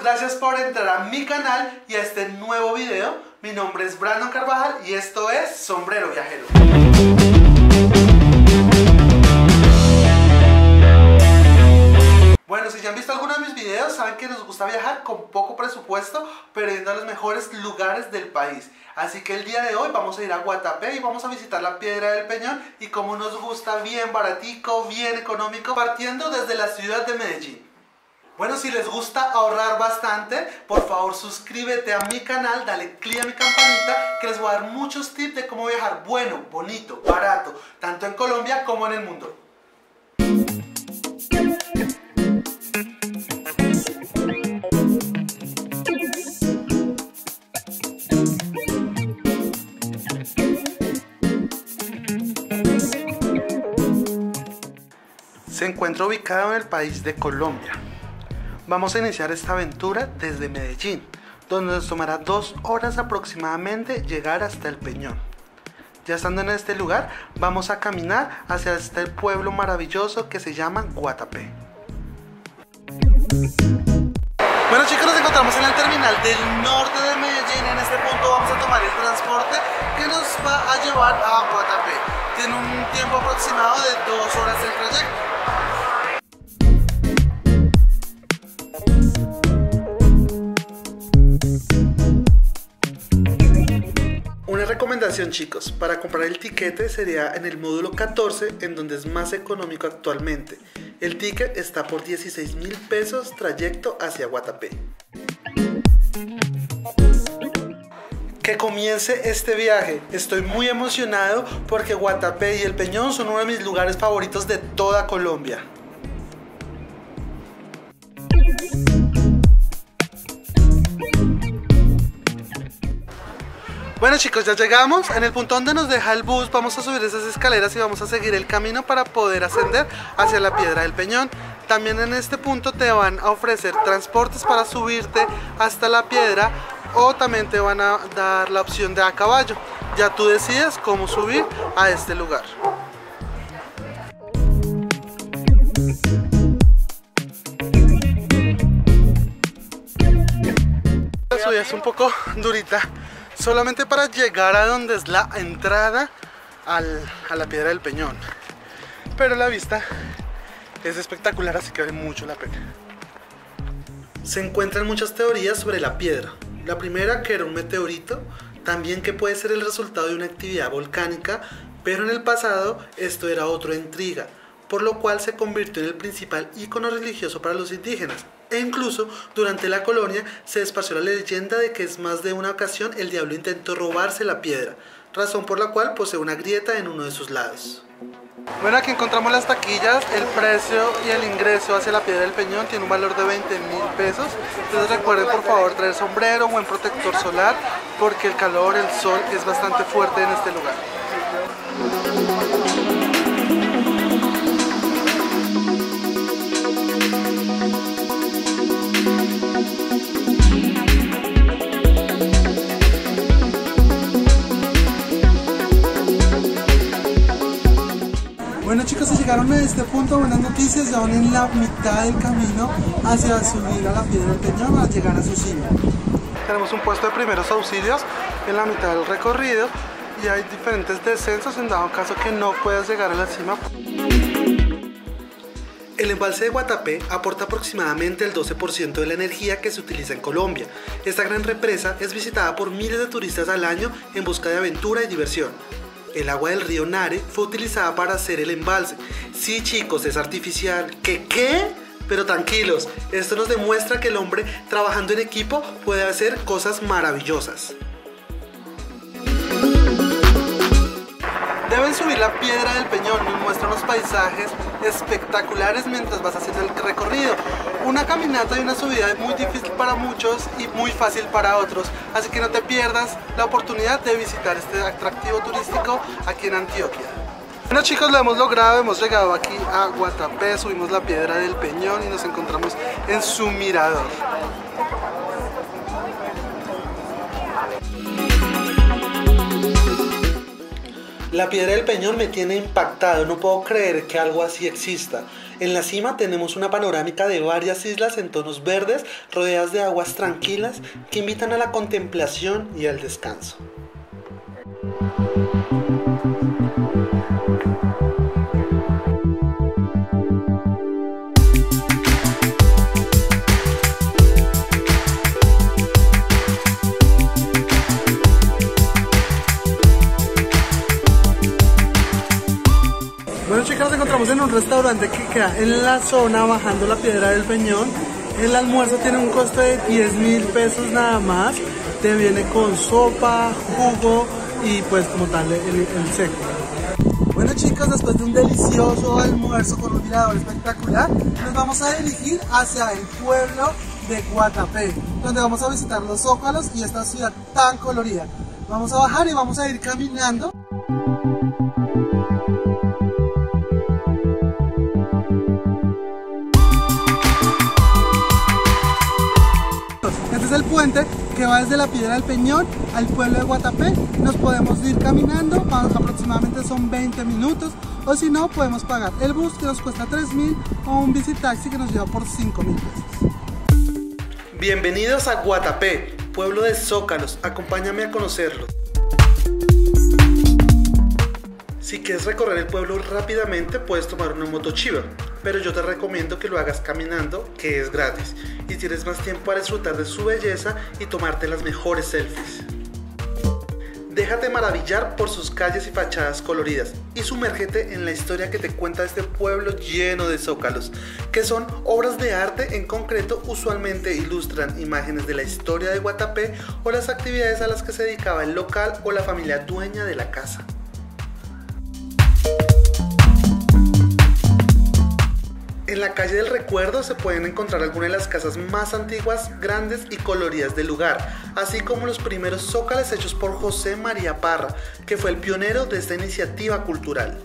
gracias por entrar a mi canal y a este nuevo video. Mi nombre es Brandon Carvajal y esto es Sombrero Viajero. Bueno, si ya han visto algunos de mis videos, saben que nos gusta viajar con poco presupuesto, pero yendo a los mejores lugares del país. Así que el día de hoy vamos a ir a Guatapé y vamos a visitar la Piedra del Peñón, y como nos gusta, bien baratico, bien económico, partiendo desde la ciudad de Medellín. Bueno, si les gusta ahorrar bastante, por favor suscríbete a mi canal, dale click a mi campanita, que les voy a dar muchos tips de cómo viajar bueno, bonito, barato, tanto en Colombia como en el mundo. Se encuentra ubicado en el país de Colombia. Vamos a iniciar esta aventura desde Medellín, donde nos tomará 2 horas aproximadamente llegar hasta el Peñón. Ya estando en este lugar, vamos a caminar hacia este pueblo maravilloso que se llama Guatapé. Bueno chicos, nos encontramos en el terminal del norte de Medellín. En este punto vamos a tomar el transporte que nos va a llevar a Guatapé. Tiene un tiempo aproximado de 2 horas el trayecto. Una recomendación chicos, para comprar el tiquete sería en el módulo 14, en donde es más económico actualmente. El ticket está por 16.000 pesos trayecto hacia Guatapé. Que comience este viaje. Estoy muy emocionado porque Guatapé y el Peñón son uno de mis lugares favoritos de toda Colombia. Bueno chicos, ya llegamos. En el punto donde nos deja el bus vamos a subir esas escaleras y vamos a seguir el camino para poder ascender hacia la Piedra del Peñón. También en este punto te van a ofrecer transportes para subirte hasta la piedra, o también te van a dar la opción de a caballo. Ya tú decides cómo subir a este lugar. La subida es un poco durita, solamente para llegar a donde es la entrada a la Piedra del Peñón, pero la vista es espectacular, así que vale mucho la pena. Se encuentran muchas teorías sobre la piedra. La primera, que era un meteorito, también que puede ser el resultado de una actividad volcánica, pero en el pasado esto era otra intriga, por lo cual se convirtió en el principal ícono religioso para los indígenas. E incluso durante la colonia se esparció la leyenda de que en más de una ocasión el diablo intentó robarse la piedra, razón por la cual posee una grieta en uno de sus lados. Bueno, aquí encontramos las taquillas. El precio y el ingreso hacia la Piedra del Peñón tiene un valor de 20.000 pesos. Entonces recuerden por favor traer sombrero, buen protector solar, porque el calor, el sol es bastante fuerte en este lugar. Bueno chicos, si llegaron a este punto, buenas noticias, ya van en la mitad del camino hacia subir a la Piedra del Peñón para llegar a su cima. Tenemos un puesto de primeros auxilios en la mitad del recorrido y hay diferentes descensos en dado caso que no puedas llegar a la cima. El embalse de Guatapé aporta aproximadamente el 12% de la energía que se utiliza en Colombia. Esta gran represa es visitada por miles de turistas al año en busca de aventura y diversión. El agua del río Nare fue utilizada para hacer el embalse. Sí chicos, es artificial. ¿Qué? Pero tranquilos, esto nos demuestra que el hombre trabajando en equipo puede hacer cosas maravillosas. Deben subir la Piedra del Peñón y muestra unos paisajes espectaculares mientras vas haciendo el recorrido. Una caminata y una subida es muy difícil para muchos y muy fácil para otros, así que no te pierdas la oportunidad de visitar este atractivo turístico aquí en Antioquia. Bueno chicos, lo hemos logrado, hemos llegado aquí a Guatapé, subimos la Piedra del Peñón y nos encontramos en su mirador. La Piedra del Peñón me tiene impactado, no puedo creer que algo así exista. En la cima tenemos una panorámica de varias islas en tonos verdes, rodeadas de aguas tranquilas que invitan a la contemplación y al descanso. Bueno, chicas, nos encontramos en un restaurante que queda en la zona bajando la Piedra del Peñón. El almuerzo tiene un costo de 10.000 pesos nada más. Te viene con sopa, jugo y pues como tal el seco. Bueno, chicos, después de un delicioso almuerzo con un mirador espectacular, nos vamos a dirigir hacia el pueblo de Guatapé, donde vamos a visitar los zócalos y esta ciudad tan colorida. Vamos a bajar y vamos a ir caminando. Este es el puente que va desde la Piedra del Peñón al pueblo de Guatapé. Nos podemos ir caminando, aproximadamente son 20 minutos, o si no podemos pagar el bus que nos cuesta 3.000 o un bicitaxi que nos lleva por 5.000 pesos. Bienvenidos a Guatapé, pueblo de zócalos. Acompáñame a conocerlo. Si quieres recorrer el pueblo rápidamente, puedes tomar una motochiva, pero yo te recomiendo que lo hagas caminando, que es gratis, y tienes más tiempo para disfrutar de su belleza y tomarte las mejores selfies. Déjate maravillar por sus calles y fachadas coloridas y sumérgete en la historia que te cuenta este pueblo lleno de zócalos, que son obras de arte en concreto. Usualmente ilustran imágenes de la historia de Guatapé o las actividades a las que se dedicaba el local o la familia dueña de la casa. En la calle del Recuerdo se pueden encontrar algunas de las casas más antiguas, grandes y coloridas del lugar, así como los primeros zócalos hechos por José María Parra, que fue el pionero de esta iniciativa cultural.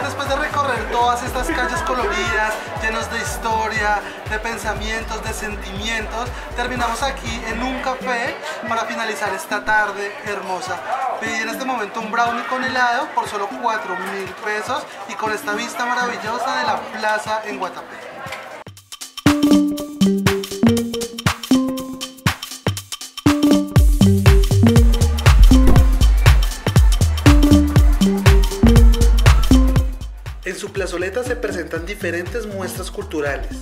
Después de recorrer todas estas calles coloridas, llenos de historia, de pensamientos, de sentimientos, terminamos aquí en un café para finalizar esta tarde hermosa. Pedí en este momento un brownie con helado por solo 4.000 pesos y con esta vista maravillosa de la plaza en Guatapé. En su plazoleta se presentan diferentes muestras culturales.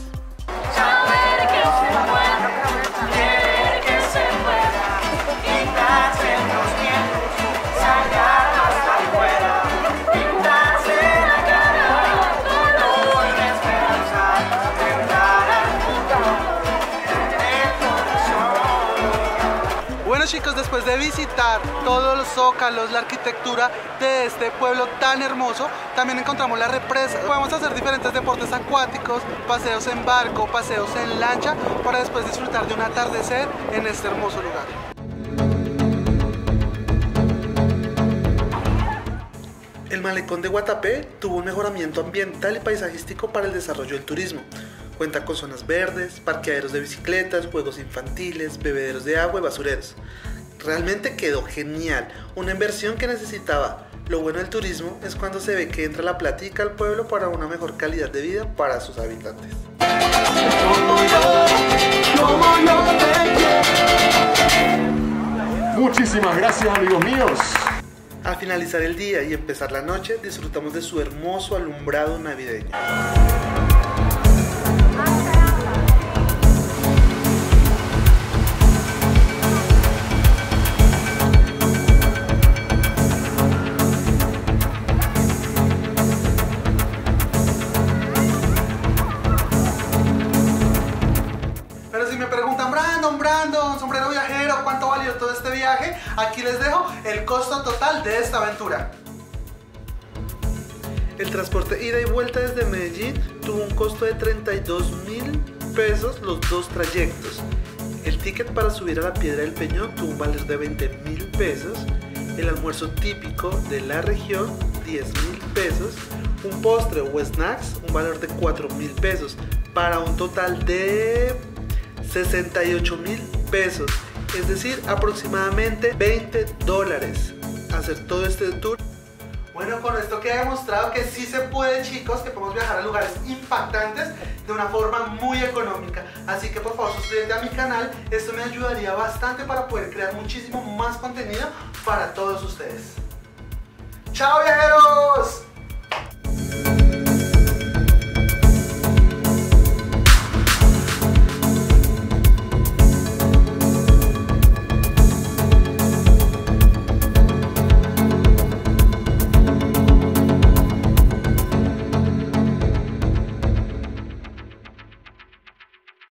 Bueno, chicos, después de visitar todos los zócalos, la arquitectura de este pueblo tan hermoso, también encontramos la represa. Podemos hacer diferentes deportes acuáticos, paseos en barco, paseos en lancha, para después disfrutar de un atardecer en este hermoso lugar. El malecón de Guatapé tuvo un mejoramiento ambiental y paisajístico para el desarrollo del turismo. Cuenta con zonas verdes, parqueaderos de bicicletas, juegos infantiles, bebederos de agua y basureros. Realmente quedó genial, una inversión que necesitaba. Lo bueno del turismo es cuando se ve que entra la plática al pueblo para una mejor calidad de vida para sus habitantes. Muchísimas gracias, amigos míos. Al finalizar el día y empezar la noche, disfrutamos de su hermoso alumbrado navideño. Brandon, sombrero viajero, ¿cuánto valió todo este viaje? Aquí les dejo el costo total de esta aventura. El transporte ida y vuelta desde Medellín tuvo un costo de 32.000 pesos los dos trayectos. El ticket para subir a la Piedra del Peñón tuvo un valor de 20.000 pesos. El almuerzo típico de la región, 10.000 pesos. pesos, un postre o snacks, un valor de 4.000 pesos, para un total de 68.000 pesos, es decir, aproximadamente $20 hacer todo este tour. Bueno, con esto queda demostrado que sí se puede, chicos, que podemos viajar a lugares impactantes de una forma muy económica. Así que por favor suscríbete a mi canal, esto me ayudaría bastante para poder crear muchísimo más contenido para todos ustedes. ¡Chao, viajeros!